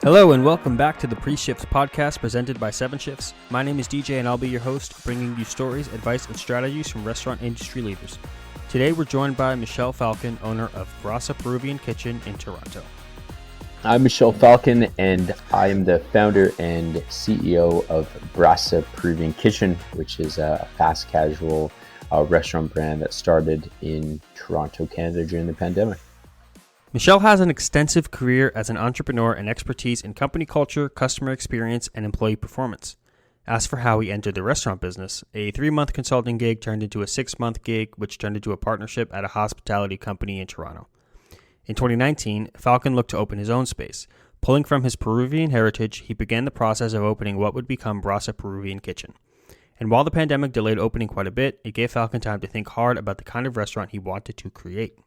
Hello and welcome back to the Pre-Shifts podcast presented by 7 Shifts. My name is DJ and I'll be your host, bringing you stories, advice, and strategies from restaurant industry leaders. Today we're joined by Michel Falcon, owner of Brasa Peruvian Kitchen in Toronto. I'm Michel Falcon and I am the founder and CEO of Brasa Peruvian Kitchen, which is a fast casual restaurant brand that started in Toronto, Canada during the pandemic. Michel has an extensive career as an entrepreneur and expertise in company culture, customer experience, and employee performance. As for how he entered the restaurant business, a 3-month consulting gig turned into a 6-month gig, which turned into a partnership at a hospitality company in Toronto. In 2019, Falcon looked to open his own space. Pulling from his Peruvian heritage, he began the process of opening what would become Brasa Peruvian Kitchen. And while the pandemic delayed opening quite a bit, it gave Falcon time to think hard about the kind of restaurant he wanted to create.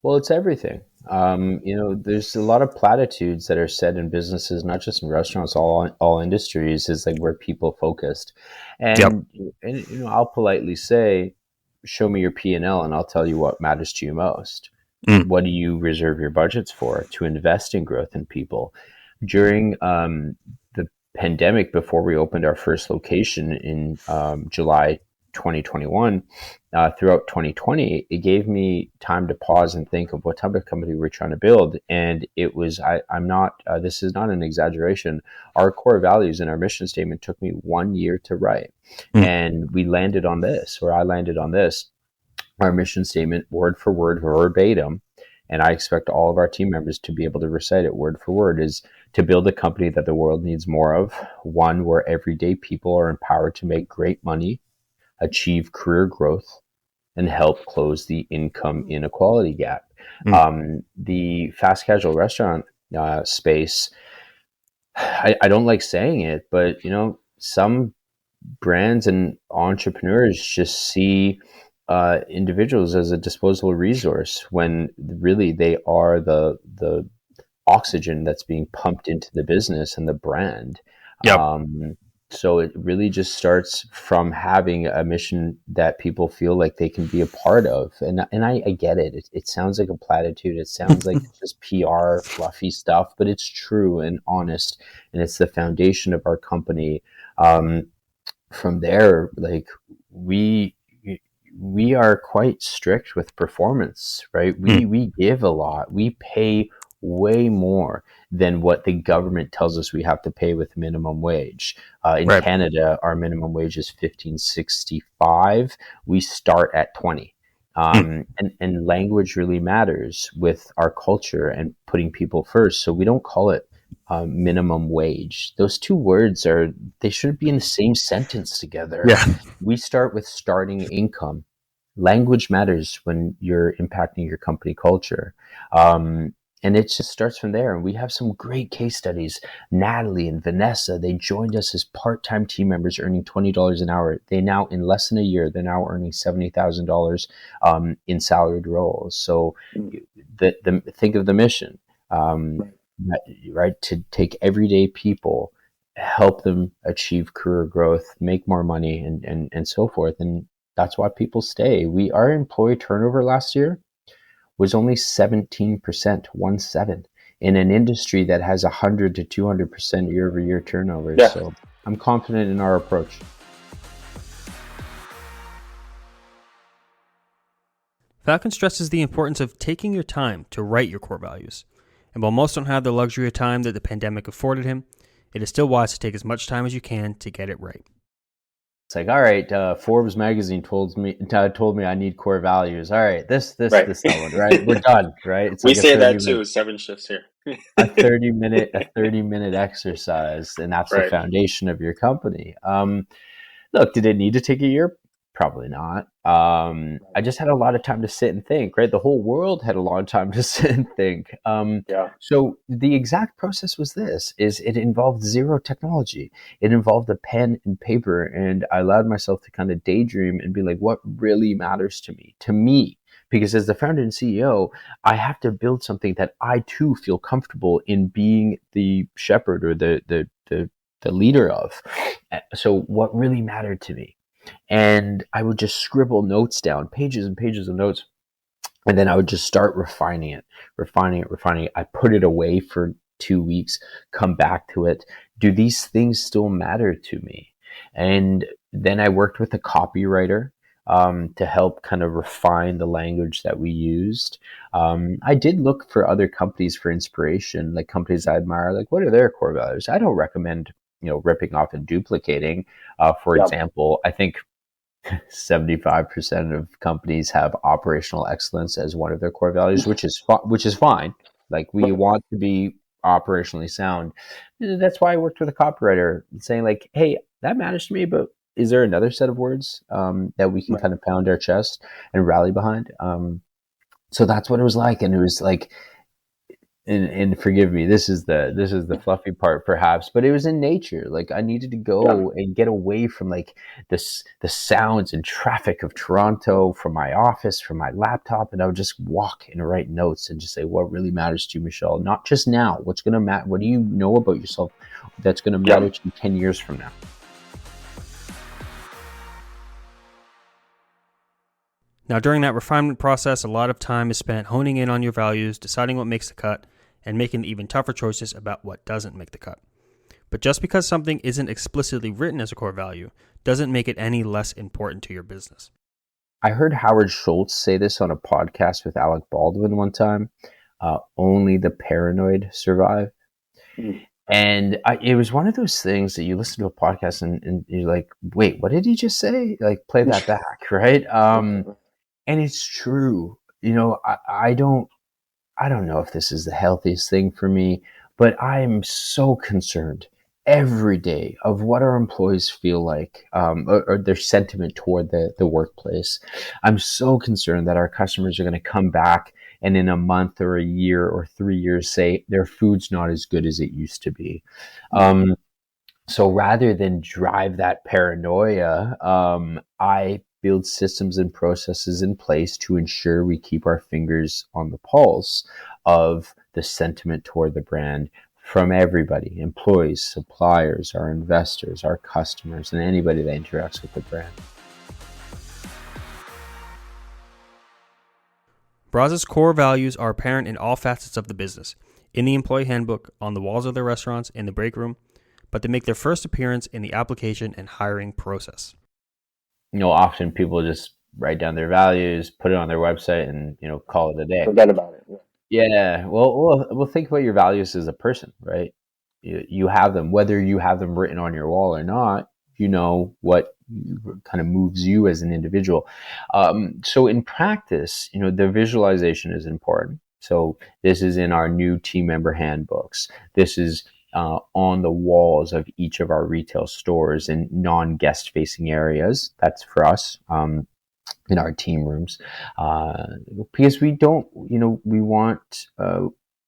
Well, it's everything. There's a lot of platitudes that are said in businesses, not just in restaurants, all industries, is like we're people focused. And I'll politely say, show me your P&L and I'll tell you what matters to you most. What do you reserve your budgets for? To invest in growth in people. During the pandemic, before we opened our first location in July 2021, throughout 2020, it gave me time to pause and think of what type of company we're trying to build. And it was, this is not an exaggeration. Our core values and our mission statement took me 1 year to write. And I landed on this, our mission statement, word for word, verbatim. And I expect all of our team members to be able to recite it word for word, is to build a company that the world needs more of. One where everyday people are empowered to make great money, achieve career growth, and help close the income inequality gap. The fast casual restaurant space, I don't like saying it, but some brands and entrepreneurs just see individuals as a disposable resource when really they are the oxygen that's being pumped into the business and the brand. So it really just starts from having a mission that people feel like they can be a part of. And I get it. It sounds like a platitude. It sounds like just PR, fluffy stuff, but it's true and honest. And it's the foundation of our company. From there, like we are quite strict with performance, right? We give a lot. We pay way more than what the government tells us we have to pay with minimum wage. In Canada, our minimum wage is $15.65. We start at 20. And language really matters with our culture and putting people first. So we don't call it minimum wage. Those two words they shouldn't be in the same sentence together. We start with starting income. Language matters when you're impacting your company culture. And it just starts from there. And we have some great case studies. Natalie and Vanessa, they joined us as part-time team members earning $20 an hour. They now, in less than a year, they're now earning $70,000 in salaried roles. So think of the mission, right? To take everyday people, help them achieve career growth, make more money, and so forth. And that's why people stay. Our employee turnover last year was only 17%, in an industry that has 100 to 200% year-over-year turnover. So I'm confident in our approach. Falcon stresses the importance of taking your time to write your core values. And while most don't have the luxury of time that the pandemic afforded him, it is still wise to take as much time as you can to get it right. It's like, all right, Forbes magazine told me I need core values. All right, this one, right? We're done, right? It's we say that too. 7 shifts here. a 30 minute exercise, and that's the foundation of your company. Look, did it need to take a year? Probably not. I just had a lot of time to sit and think, right? The whole world had a lot of time to sit and think. So the exact process was it involved zero technology. It involved a pen and paper, and I allowed myself to kind of daydream and be like, what really matters to me? Because as the founder and CEO, I have to build something that I too feel comfortable in being the shepherd or the leader of. So what really mattered to me? And I would just scribble notes down, pages and pages of notes. And then I would just start refining it. I put it away for 2 weeks, come back to it. Do these things still matter to me? And then I worked with a copywriter to help kind of refine the language that we used. I did look for other companies for inspiration, like companies I admire, like what are their core values? I don't recommend, ripping off and duplicating. For example, I think 75% of companies have operational excellence as one of their core values, which is fine. Like we want to be operationally sound. That's why I worked with a copywriter saying like, hey, that matters to me, but is there another set of words that we can kind of pound our chest and rally behind? So that's what it was like. And it was like, and forgive me, this is the fluffy part perhaps, but it was in nature. Like I needed to go and get away from like the sounds and traffic of Toronto, from my office, from my laptop, and I would just walk and write notes and just say, what really matters to you, Michel? Not just now. What's going to matter? What do you know about yourself that's going to matter to you 10 years from now? Now, during that refinement process, a lot of time is spent honing in on your values, deciding what makes the cut, and making even tougher choices about what doesn't make the cut. But just because something isn't explicitly written as a core value doesn't make it any less important to your business. I heard Howard Schultz say this on a podcast with Alec Baldwin one time. Only the paranoid survive. And it was one of those things that you listen to a podcast and you're like, wait, what did he just say? Like, play that back, right? And it's true. I don't know if this is the healthiest thing for me, but I am so concerned every day of what our employees feel like, or their sentiment toward the workplace. I'm so concerned that our customers are going to come back and in a month or a year or 3 years say their food's not as good as it used to be. So rather than drive that paranoia, I build systems and processes in place to ensure we keep our fingers on the pulse of the sentiment toward the brand from everybody, employees, suppliers, our investors, our customers, and anybody that interacts with the brand. Brasa's core values are apparent in all facets of the business, in the employee handbook, on the walls of their restaurants, in the break room, but they make their first appearance in the application and hiring process. Often people just write down their values, put it on their website, and call it a day. Forget about it. Yeah. Well, think about your values as a person, right? You have them, whether you have them written on your wall or not. What kind of moves you as an individual. So in practice, the visualization is important. So this is in our new team member handbooks. This is on the walls of each of our retail stores in non-guest facing areas. That's for us. In our team rooms, because we don't, we want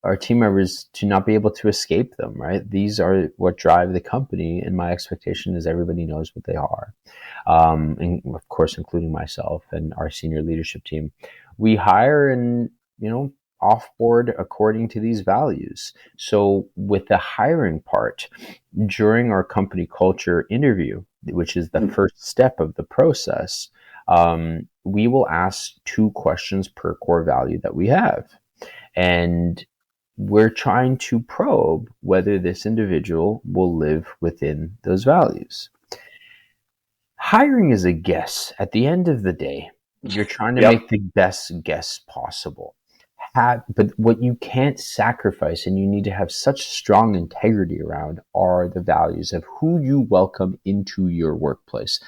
our team members to not be able to escape them, right? These are what drive the company, and my expectation is everybody knows what they are, and of course, including myself and our senior leadership team. We hire and, offboard according to these values. So with the hiring part, during our company culture interview, which is the first step of the process, we will ask 2 questions per core value that we have. And we're trying to probe whether this individual will live within those values. Hiring is a guess. At the end of the day, you're trying to make the best guess possible. But what you can't sacrifice and you need to have such strong integrity around are the values of who you welcome into your workplace.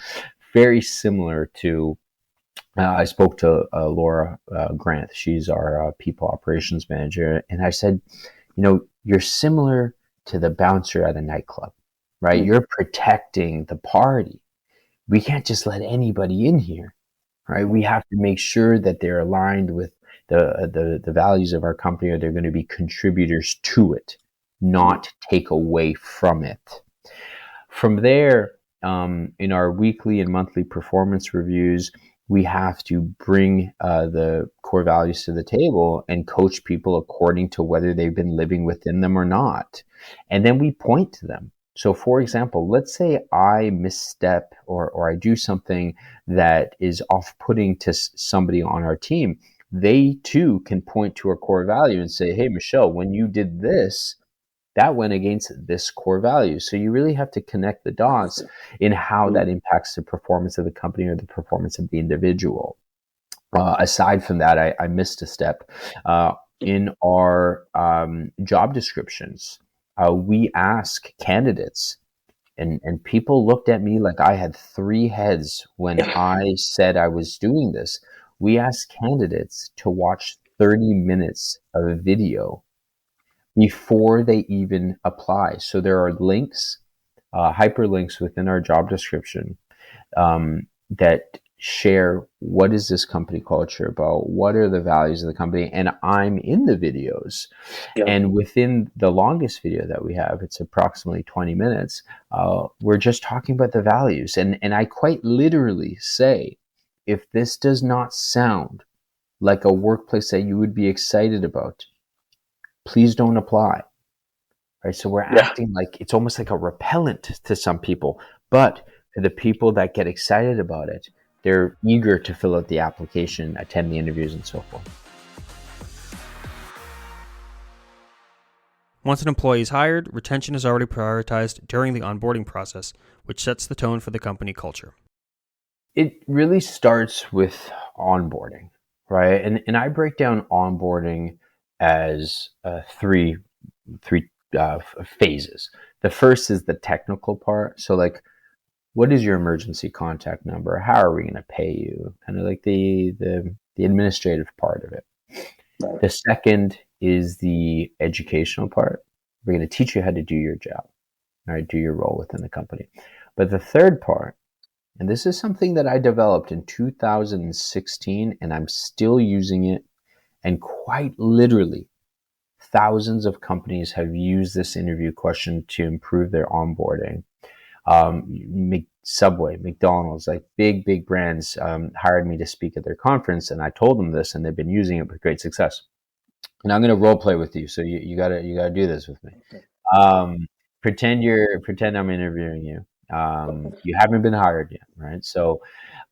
Very similar to, I spoke to Laura Grant. She's our people operations manager. And I said, you're similar to the bouncer at a nightclub, right? Mm-hmm. You're protecting the party. We can't just let anybody in here, right? We have to make sure that they're aligned with the values of our company, or they're going to be contributors to it, not take away from it. From there, in our weekly and monthly performance reviews, we have to bring the core values to the table and coach people according to whether they've been living within them or not. And then we point to them. So for example, let's say I misstep or I do something that is off-putting to somebody on our team. They too can point to a core value and say, hey, Michel, when you did this, that went against this core value. So you really have to connect the dots in how that impacts the performance of the company or the performance of the individual. Aside from that, I missed a step. In our job descriptions, we ask candidates, and people looked at me like I had 3 heads when I said I was doing this. We asked candidates to watch 30 minutes of a video before they even apply. So there are links, hyperlinks within our job description that share what is this company culture about, what are the values of the company, and I'm in the videos. And within the longest video that we have, it's approximately 20 minutes, we're just talking about the values. And I quite literally say, if this does not sound like a workplace that you would be excited about, please don't apply. Right? So we're acting like it's almost like a repellent to some people, but for the people that get excited about it, they're eager to fill out the application, attend the interviews, and so forth. Once an employee is hired, retention is already prioritized during the onboarding process, which sets the tone for the company culture. It really starts with onboarding, right? And I break down onboarding as three phases. The first is the technical part. So like, what is your emergency contact number? How are we going to pay you? Kind of like the administrative part of it. Right. The second is the educational part. We're going to teach you how to do your job, all right, do your role within the company. But the third part, and this is something that I developed in 2016, and I'm still using it, and quite literally, thousands of companies have used this interview question to improve their onboarding. Subway, McDonald's, like big brands hired me to speak at their conference, and I told them this, and they've been using it with great success. And I'm going to role play with you, so you gotta do this with me. Pretend I'm interviewing you. You haven't been hired yet, right? So,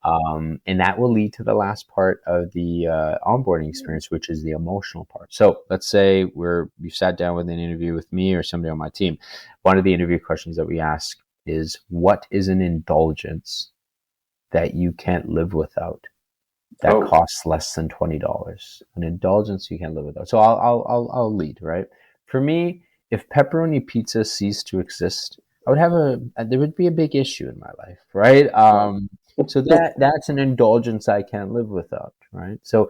and that will lead to the last part of the onboarding experience, which is the emotional part. So let's say you sat down with an interview with me or somebody on my team. One of the interview questions that we ask is, what is an indulgence that you can't live without that costs less than $20? An indulgence you can't live without. So I'll lead, right? For me, if pepperoni pizza ceased to exist, there would be a big issue in my life, right? So that's an indulgence I can't live without, right? So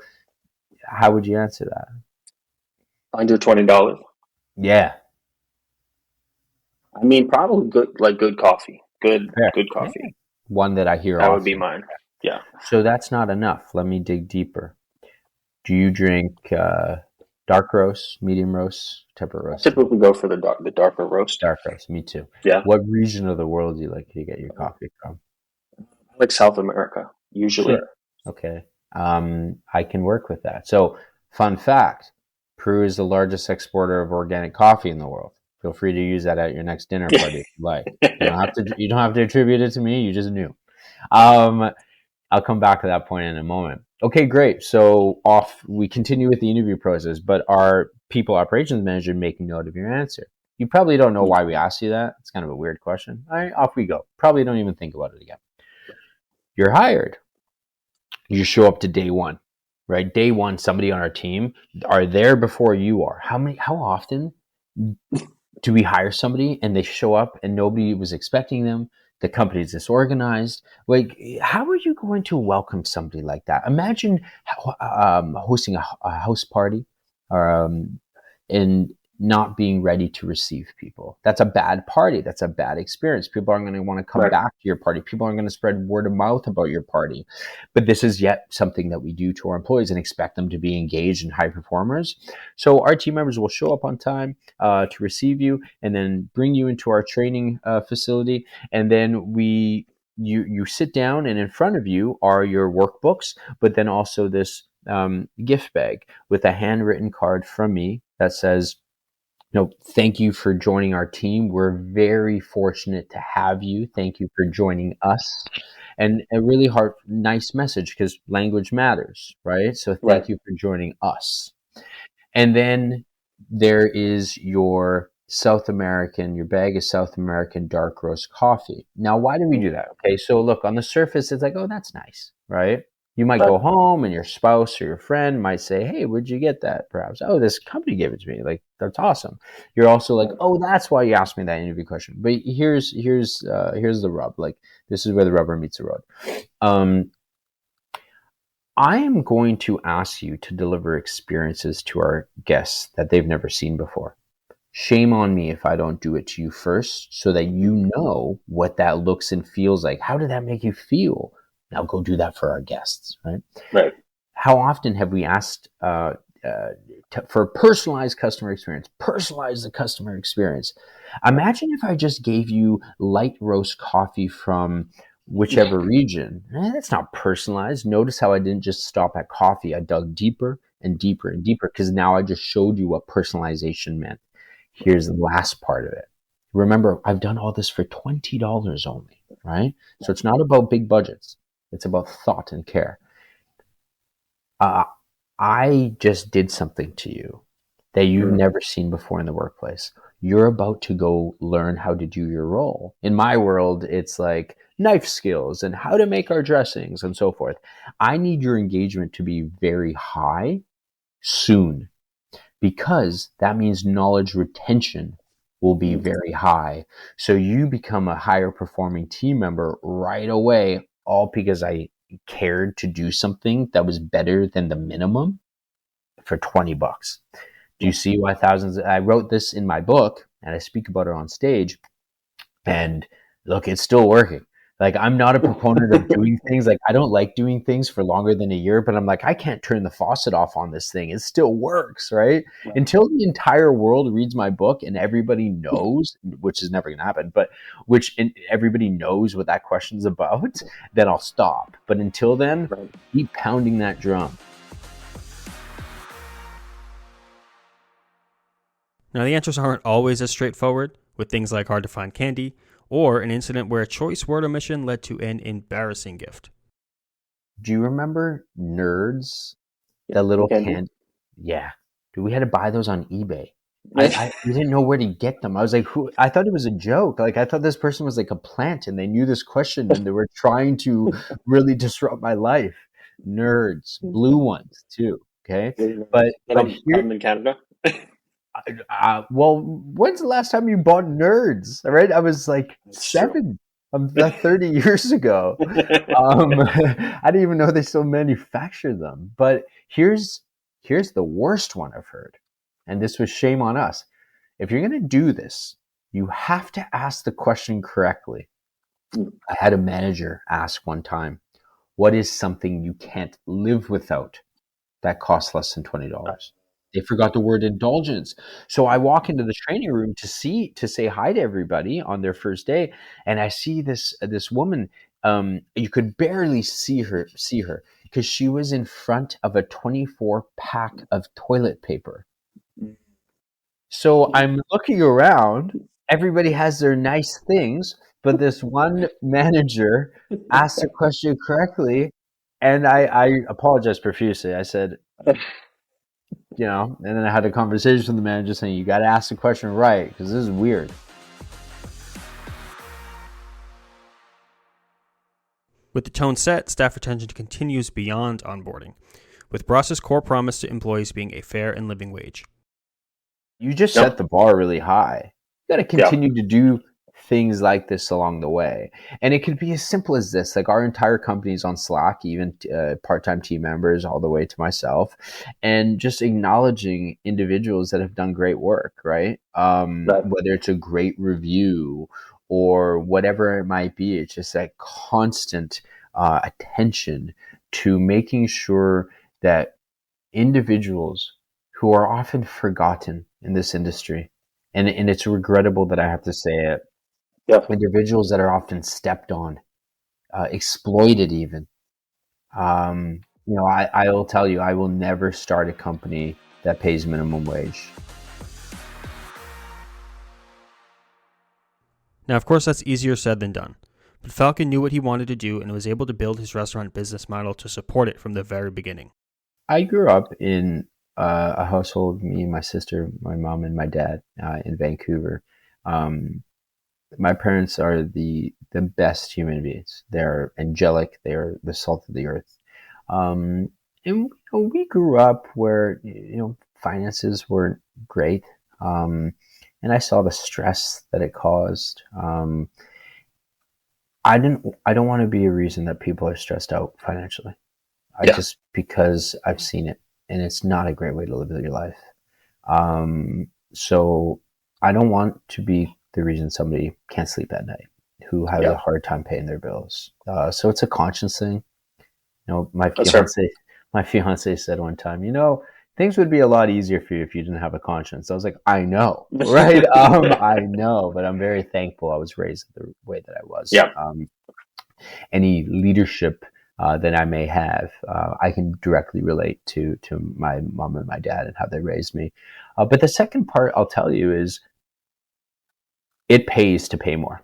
how would you answer that? Under $20. Yeah. I mean, probably good coffee. Good coffee. Yeah. One that I hear that often. Would be mine. Yeah. So that's not enough. Let me dig deeper. Do you drink dark roast, medium roast, type of roast? I typically go for the darker roast. Dark roast, me too. Yeah. What region of the world do you like to get your coffee from? I like South America, usually. Sure. Okay. I can work with that. So, fun fact, Peru is the largest exporter of organic coffee in the world. Feel free to use that at your next dinner party if you like. You don't have to attribute it to me. You just knew. I'll come back to that point in a moment. Okay, great. So we continue with the interview process, but our people operations manager making note of your answer. You probably don't know why we asked you that. It's kind of a weird question. All right, off we go. Probably don't even think about it again. You're hired. You show up to day one, right? Day one, somebody on our team are there before you are. How often do we hire somebody and they show up and nobody was expecting them? The company's disorganized. Like, how are you going to welcome somebody like that? Imagine hosting a house party and not being ready to receive people. That's a bad party. That's a bad experience. People aren't going to want to come back to your party. People aren't going to spread word of mouth about your party. But this is yet something that we do to our employees and expect them to be engaged and high performers. So our team members will show up on time to receive you and then bring you into our training facility. And then you sit down, and in front of you are your workbooks, but then also this gift bag with a handwritten card from me that says, thank you for joining our team. We're very fortunate to have you. Thank you for joining us. And a really nice message, because language matters, right? So thank you for joining us. And then there is your South American, your bag of South American dark roast coffee. Now, why do we do that? Okay, so look, on the surface, it's like, oh, that's nice, right? You might go home and your spouse or your friend might say, hey, where'd you get that? Perhaps, oh, this company gave it to me. Like, that's awesome. You're also like, oh, that's why you asked me that interview question. But here's the rub. Like, this is where the rubber meets the road. I am going to ask you to deliver experiences to our guests that they've never seen before. Shame on me if I don't do it to you first so that you know what that looks and feels like. How did that make you feel? Now go do that for our guests, right? Right. How often have we asked for personalized customer experience? Personalize the customer experience. Imagine if I just gave you light roast coffee from whichever region. That's not personalized. Notice how I didn't just stop at coffee. I dug deeper and deeper and deeper because now I just showed you what personalization meant. Here's the last part of it. Remember, I've done all this for $20 only, right? So it's not about big budgets. It's about thought and care. I just did something to you that you've never seen before in the workplace. You're about to go learn how to do your role. In my world, it's like knife skills and how to make our dressings and so forth. I need your engagement to be very high soon, because that means knowledge retention will be very high. So you become a higher performing team member right away, all because I cared to do something that was better than the minimum for $20. Do you see why thousands? I wrote this in my book and I speak about it on stage, and look, it's still working. Like, I'm not a proponent of doing things. Like, I don't like doing things for longer than a year, but I'm like, I can't turn the faucet off on this thing. It still works, right? Until the entire world reads my book and everybody knows, which is never going to happen, but everybody knows what that question's about, then I'll stop. But until then, keep pounding that drum. Now, the answers aren't always as straightforward, with things like hard to find candy, or an incident where a choice word omission led to an embarrassing gift. Do you remember Nerds? The little candy? Yeah. Dude, we had to buy those on eBay. We didn't know where to get them. I was like, who? I thought it was a joke. Like, I thought this person was like a plant and they knew this question and they were trying to really disrupt my life. Nerds. Blue ones too. Okay. But here in Canada. Well, when's the last time you bought Nerds? All right, I was like 7. I'm 30 years ago. I didn't even know they still manufacture them. But here's the worst one I've heard, and this was shame on us. If you're going to do this, you have to ask the question correctly. I had a manager ask one time, "What is something you can't live without that costs less than $20?" They forgot the word indulgence. So I walk into the training room to say hi to everybody on their first day, and I see this woman. You could barely see her because she was in front of a 24 pack of toilet paper. So I'm looking around. Everybody has their nice things, but this one manager asked the question correctly, and I apologized profusely. I said, and then I had a conversation with the manager saying, you got to ask the question right, because this is weird. With the tone set, staff retention continues beyond onboarding, with Brasa's core promise to employees being a fair and living wage. You just set the bar really high. You got to continue to do things like this along the way. And it could be as simple as this. Like, our entire company is on Slack, even part-time team members, all the way to myself, and just acknowledging individuals that have done great work, right? Whether it's a great review or whatever it might be. It's just that constant attention to making sure that individuals who are often forgotten in this industry, and it's regrettable that I have to say it, individuals that are often stepped on, exploited even. I will tell you, I will never start a company that pays minimum wage. Now, of course, that's easier said than done. But Falcon knew what he wanted to do and was able to build his restaurant business model to support it from the very beginning. I grew up in a household, me, my sister, my mom, and my dad in Vancouver. My parents are the best human beings. They're angelic. They're the salt of the earth. And we grew up where finances weren't great, and I saw the stress that it caused. I don't want to be a reason that people are stressed out financially. Just because I've seen it, and it's not a great way to live your life. So I don't want to be the reason somebody can't sleep at night, who has a hard time paying their bills. So it's a conscience thing. My fiance said one time, things would be a lot easier for you if you didn't have a conscience. I was like, I know, right? I know, but I'm very thankful I was raised the way that I was. Any leadership that I may have, I can directly relate to my mom and my dad and how they raised me. But the second part I'll tell you is it pays to pay more,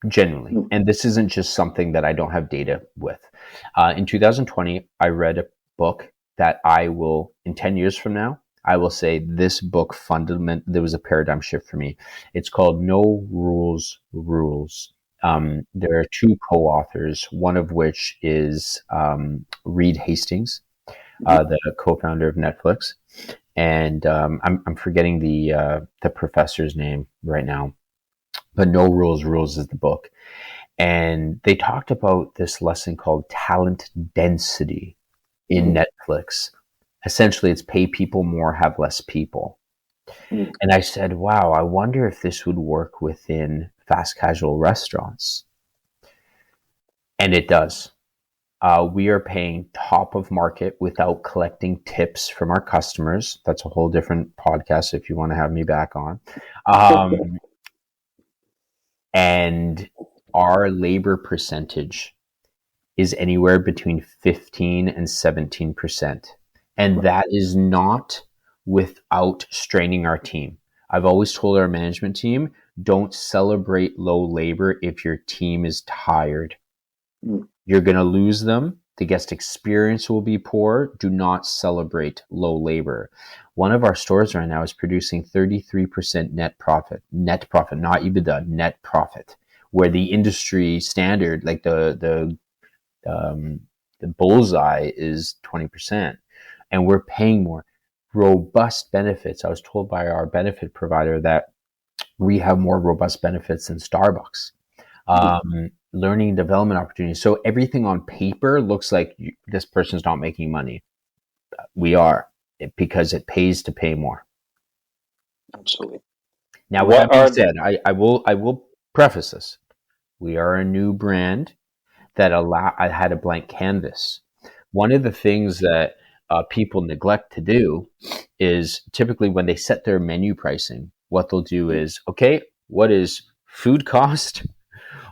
genuinely. And this isn't just something that I don't have data with. In 2020, I read a book that I will, in 10 years from now, I will say this book there was a paradigm shift for me. It's called No Rules Rules. There are two co-authors, one of which is Reed Hastings, the co-founder of Netflix, and I'm forgetting the professor's name right now, but No Rules Rules is the book, and they talked about this lesson called talent density in Netflix. Essentially, it's pay people more, have less people. And I said, wow, I wonder if this would work within fast casual restaurants. And it does. We are paying top of market without collecting tips from our customers. That's a whole different podcast if you want to have me back on. And our labor percentage is anywhere between 15 and 17%. And that is not without straining our team. I've always told our management team, don't celebrate low labor if your team is tired. You're going to lose them. The guest experience will be poor. Do not celebrate low labor. One of our stores right now is producing 33% net profit, not EBITDA, net profit, where the industry standard, like the bullseye, is 20%. And we're paying more. Robust benefits. I was told by our benefit provider that we have more robust benefits than Starbucks. Learning and development opportunities. So everything on paper looks like this person's not making money. We are, because it pays to pay more. Absolutely. Now, with that being said, I will preface this. We are a new brand that I had a blank canvas. One of the things that people neglect to do is typically when they set their menu pricing, what they'll do is, okay, what is food cost?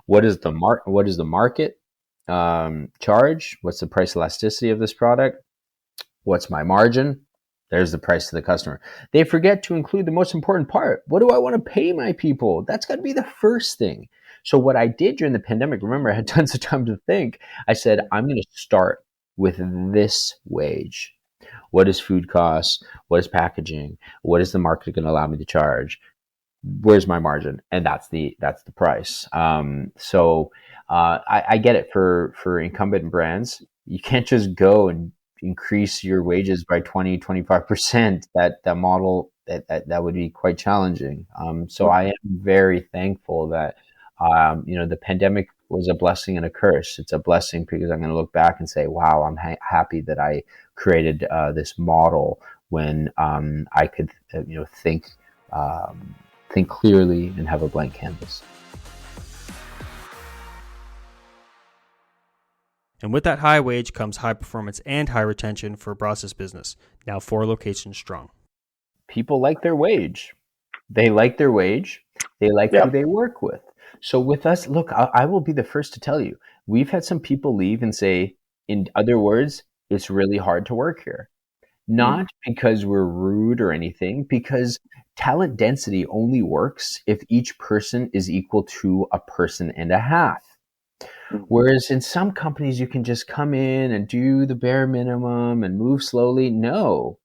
What is the market charge? What's the price elasticity of this product? What's my margin? There's the price to the customer. They forget to include the most important part. What do I want to pay my people? That's got to be the first thing. So what I did during the pandemic, remember, I had tons of time to think. I said, I'm going to start with this wage. What is food costs? What is packaging? What is the market going to allow me to charge? Where's my margin? And that's the price. So I get it for incumbent brands. You can't just go and increase your wages by 20-25%. That model that would be quite challenging. So I am very thankful that the pandemic was a blessing and a curse. It's a blessing because I'm going to look back and say, wow, I'm happy that I created this model when I could think clearly and have a blank canvas. And with that high wage comes high performance and high retention for Brasa's business, now 4 locations strong. People like their wage. They like their wage. They like who they work with. So with us, look, I will be the first to tell you, we've had some people leave and say, in other words, it's really hard to work here. Not because we're rude or anything, because talent density only works if each person is equal to a person and a half. Whereas in some companies, you can just come in and do the bare minimum and move slowly. No,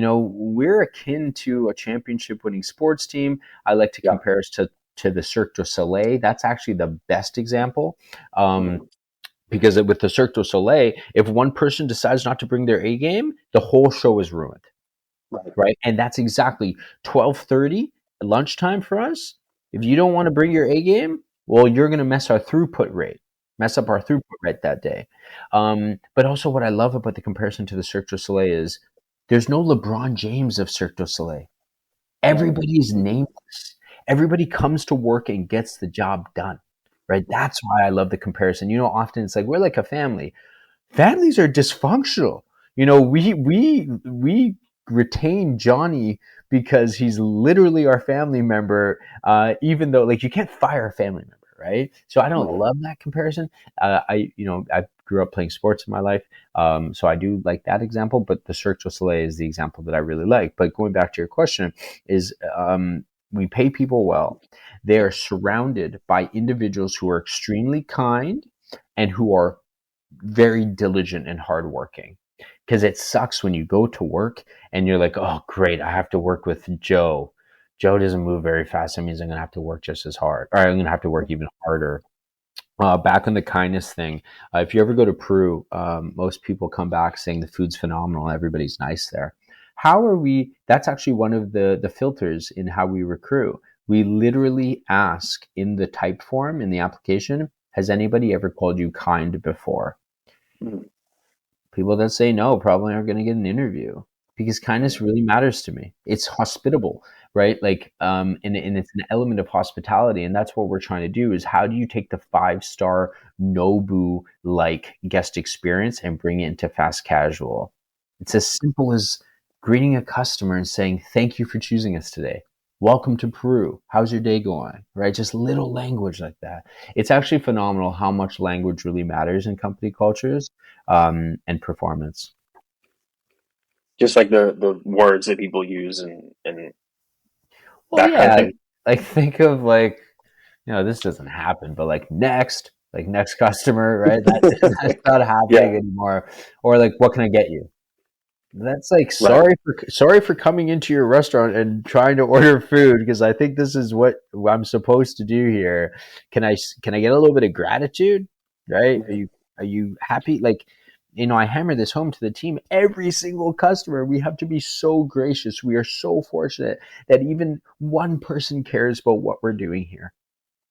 we're akin to a championship winning sports team. I like to compare us to the Cirque du Soleil. That's actually the best example. Because with the Cirque du Soleil, if one person decides not to bring their A game, the whole show is ruined. Right. And that's exactly 12:30 lunchtime for us. If you don't want to bring your A game, well, you're going to mess up our throughput rate that day. But also what I love about the comparison to the Cirque du Soleil is there's no LeBron James of Cirque du Soleil. Everybody is nameless. Everybody comes to work and gets the job done. Right. That's why I love the comparison. Often it's like we're like a family. Families are dysfunctional. We retain Johnny because he's literally our family member, even though you can't fire a family member, right? So I don't love that comparison. I grew up playing sports in my life, so I do like that example. But the Cirque du Soleil is the example that I really like. But going back to your question, is we pay people well. They are surrounded by individuals who are extremely kind and who are very diligent and hardworking. Because it sucks when you go to work and you're like, oh, great, I have to work with Joe. Joe doesn't move very fast. That means I'm going to have to work just as hard, or I'm going to have to work even harder. Back on the kindness thing, if you ever go to Peru, most people come back saying the food's phenomenal. Everybody's nice there. How are we? That's actually one of the filters in how we recruit. We literally ask in the type form in the application, has anybody ever called you kind before? People that say no probably aren't going to get an interview, because kindness really matters to me. It's hospitable, right? And it's an element of hospitality. And that's what we're trying to do is how do you take the 5-star Nobu-like guest experience and bring it into fast casual? It's as simple as greeting a customer and saying, thank you for choosing us today. Welcome to Peru. How's your day going? Right? Just little language like that. It's actually phenomenal how much language really matters in company cultures and performance. Just like the words that people use and well, that kind of thing. Think of this doesn't happen, but next customer, right? That's not happening anymore. Or what can I get you? That's sorry for coming into your restaurant and trying to order food, because I think this is what I'm supposed to do here. Can I get a little bit of gratitude? Right? Are you happy? I hammer this home to the team. Every single customer, we have to be so gracious. We are so fortunate that even one person cares about what we're doing here.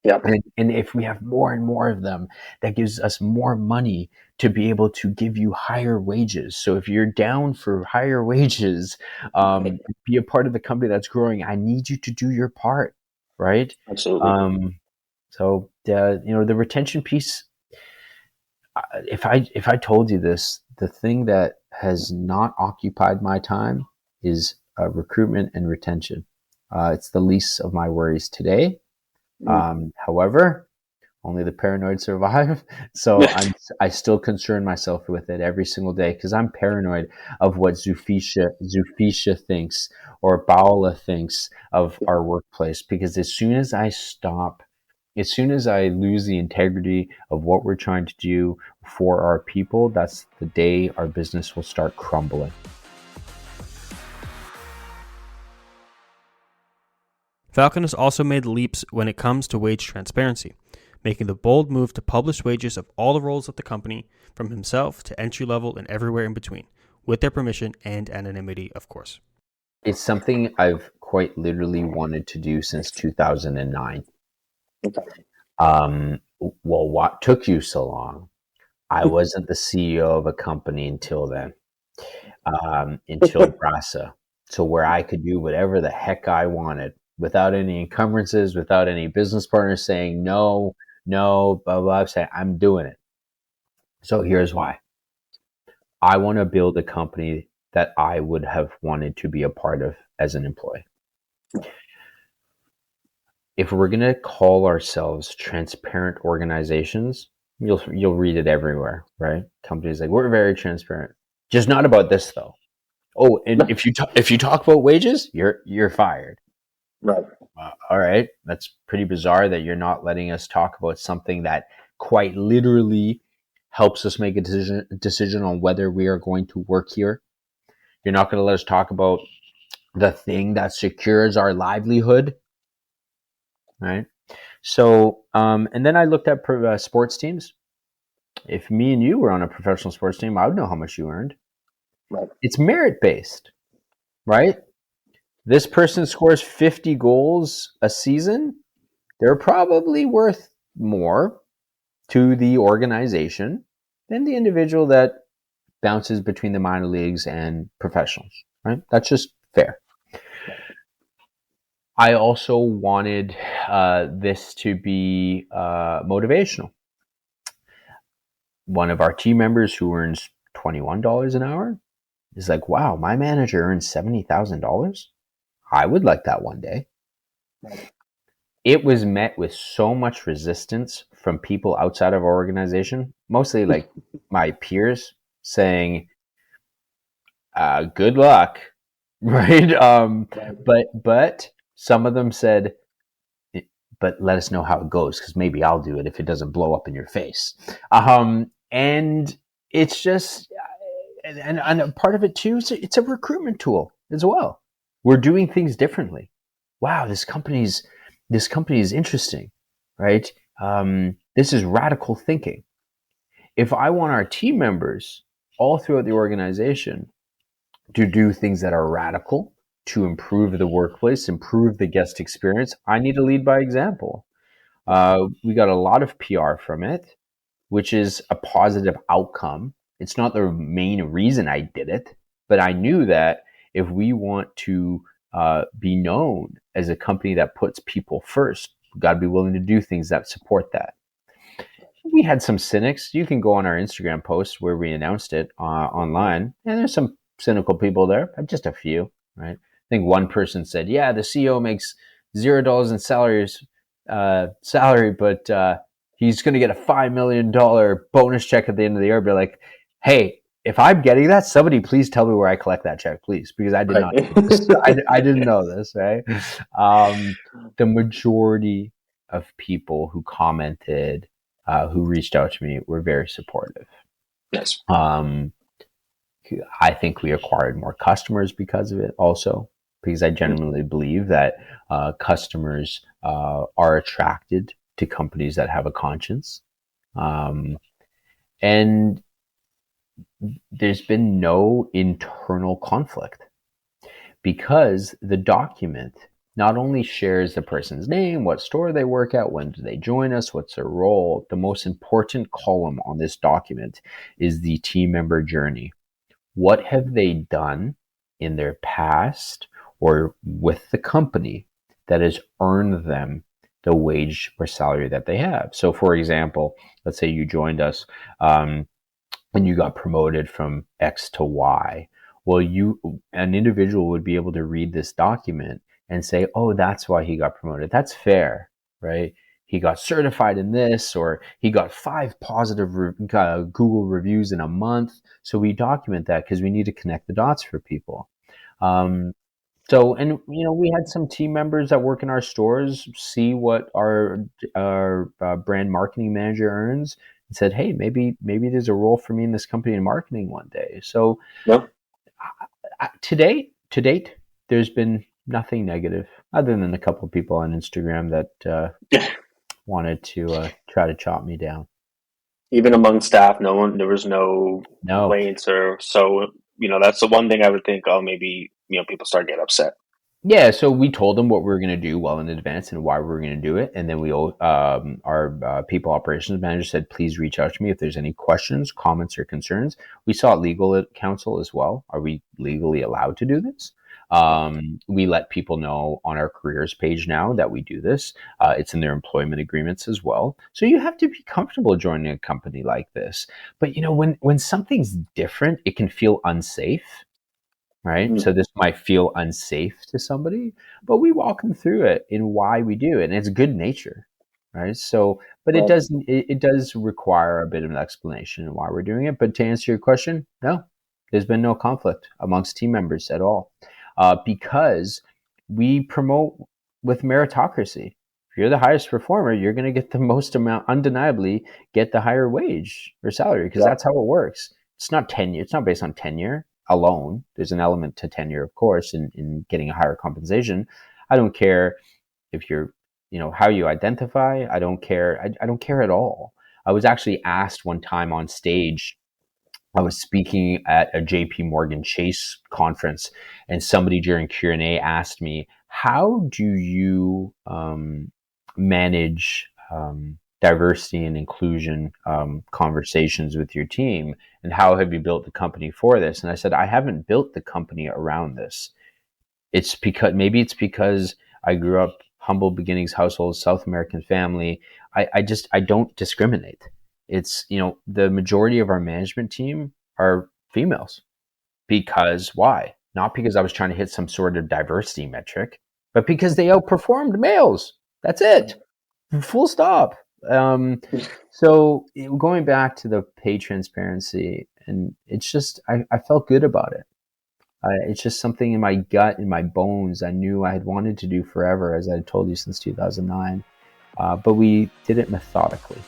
Yeah. And if we have more and more of them, that gives us more money to be able to give you higher wages. So if you're down for higher wages, be a part of the company that's growing, I need you to do your part, right? Absolutely. So the retention piece, if I told you this, the thing that has not occupied my time is recruitment and retention. It's the least of my worries today. However, only the paranoid survive. So I still concern myself with it every single day, because I'm paranoid of what Zufisha thinks or Paola thinks of our workplace. Because as soon as I lose the integrity of what we're trying to do for our people, that's the day our business will start crumbling. Falcon has also made leaps when it comes to wage transparency, making the bold move to publish wages of all the roles at the company, from himself to entry level and everywhere in between, with their permission and anonymity, of course. It's something I've quite literally wanted to do since 2009. Well, what took you so long? I wasn't the CEO of a company until then, until Brasa. So where I could do whatever the heck I wanted without any encumbrances, without any business partners saying no, blah, blah, saying I'm doing it. So here's why. I want to build a company that I would have wanted to be a part of as an employee. If we're going to call ourselves transparent organizations, you'll read it everywhere, right? Companies we're very transparent. Just not about this though. Oh, and if you talk about wages, you're fired. Right. All right. That's pretty bizarre that you're not letting us talk about something that quite literally helps us make a decision on whether we are going to work here. You're not going to let us talk about the thing that secures our livelihood, right? So, and then I looked at sports teams. If me and you were on a professional sports team, I would know how much you earned. Right. It's merit-based, right? This person scores 50 goals a season. They're probably worth more to the organization than the individual that bounces between the minor leagues and professionals, right? That's just fair. I also wanted this to be motivational. One of our team members who earns $21 an hour is like, wow, my manager earns $70,000. I would like that one day. It was met with so much resistance from people outside of our organization, mostly like my peers saying, good luck, right? But some of them said, but let us know how it goes, because maybe I'll do it if it doesn't blow up in your face. And it's just, and a part of it too, it's a recruitment tool as well. We're doing things differently. Wow, this company is interesting, right? This is radical thinking. If I want our team members all throughout the organization to do things that are radical, to improve the workplace, improve the guest experience, I need to lead by example. We got a lot of PR from it, which is a positive outcome. It's not the main reason I did it, but I knew that if we want to be known as a company that puts people first, we've got to be willing to do things that support that. We had some cynics. You can go on our Instagram post where we announced it online, and there's some cynical people there, just a few, right? I think one person said, yeah, the CEO makes $0 in salary, but he's going to get a $5 million bonus check at the end of the year. Be like, hey, if I'm getting that, somebody please tell me where I collect that check, please, because I did not know this. I didn't know this, right? The majority of people who commented, who reached out to me, were very supportive. Yes. I think we acquired more customers because of it also, because I genuinely believe that customers are attracted to companies that have a conscience. And there's been no internal conflict, because the document not only shares the person's name, what store they work at, when do they join us, what's their role. The most important column on this document is the team member journey. What have they done in their past or with the company that has earned them the wage or salary that they have? So, for example, let's say you joined us and you got promoted from X to Y. Well, an individual would be able to read this document and say, oh, that's why he got promoted. That's fair, right? He got certified in this, or he got 5 positive Google reviews in a month. So we document that because we need to connect the dots for people. And we had some team members that work in our stores see what our brand marketing manager earns and said, hey, maybe there's a role for me in this company in marketing one day. So to date, there's been nothing negative, other than a couple of people on Instagram that wanted to try to chop me down. Even among staff, there was no complaints, or so. That's the one thing I would think. Oh, maybe people start getting upset. Yeah, so we told them what we were going to do well in advance and why we were going to do it, and then our people operations manager said, please reach out to me if there's any questions, comments, or concerns. We sought legal counsel as well. Are we legally allowed to do this? We let people know on our careers page now that we do this. It's in their employment agreements as well. So you have to be comfortable joining a company like this. But when something's different, it can feel unsafe. Right. So this might feel unsafe to somebody, but we walk them through it in why we do it. And it's good nature. Right. So, but it does require a bit of an explanation of why we're doing it. But to answer your question, no, there's been no conflict amongst team members at all, because we promote with meritocracy. If you're the highest performer, you're going to get the most amount, undeniably get the higher wage or salary, because that's how it works. It's not tenure. It's not based on tenure. alone. There's an element to tenure, of course, in getting a higher compensation. I don't care if you're, how you identify. I don't care. I don't care at all. I was actually asked one time on stage. I was speaking at a JP Morgan Chase conference, and somebody during Q&A asked me, how do you manage diversity and inclusion conversations with your team, and how have you built the company for this? And I said, I haven't built the company around this. It's because I grew up humble beginnings household, South American family. I don't discriminate. It's, the majority of our management team are females. Because why? Not because I was trying to hit some sort of diversity metric, but because they outperformed males. That's it. Full stop. So going back to the pay transparency, and it's just, I felt good about it. It's just something in my gut, in my bones, I knew I had wanted to do forever, as I had told you since 2009. But we did it methodically.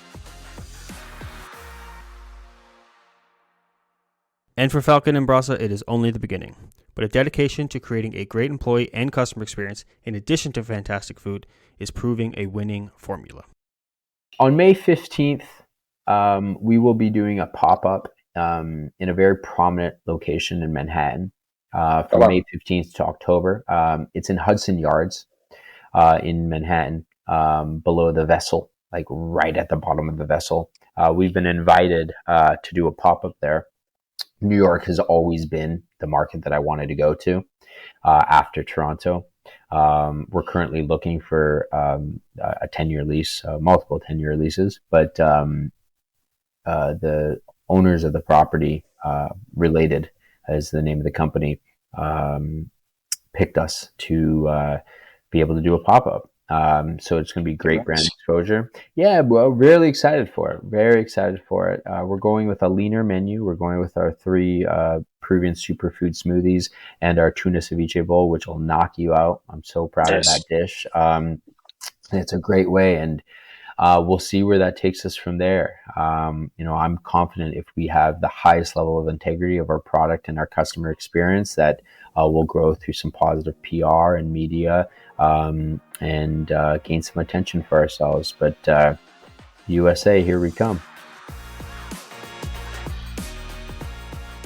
And for Falcon and Brasa, it is only the beginning. But a dedication to creating a great employee and customer experience, in addition to fantastic food, is proving a winning formula. On May 15th, we will be doing a pop-up in a very prominent location in Manhattan from May 15th to October. It's in Hudson Yards in Manhattan, below the Vessel, like right at the bottom of the Vessel. We've been invited to do a pop-up there. New York has always been the market that I wanted to go to after Toronto. We're currently looking for a 10-year lease, multiple 10-year leases, but the owners of the property, Related is the name of the company, picked us to be able to do a pop-up. So it's going to be great brand exposure. Yeah, well, really excited for it. Very excited for it. We're going with a leaner menu. We're going with our 3 Peruvian superfood smoothies and our tuna ceviche bowl, which will knock you out. I'm so proud of that dish. It's a great way, and we'll see where that takes us from there. I'm confident if we have the highest level of integrity of our product and our customer experience, that we'll grow through some positive PR and media, and gain some attention for ourselves. But USA, here we come.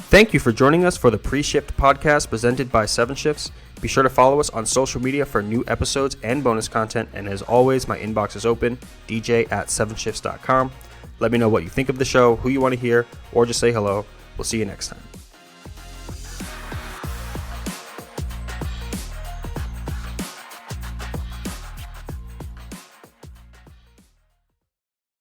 Thank you for joining us for the Pre-Shift podcast presented by 7 Shifts. Be sure to follow us on social media for new episodes and bonus content. And as always, my inbox is open, dj@7shifts.com. Let me know what you think of the show, who you want to hear, or just say hello. We'll see you next time.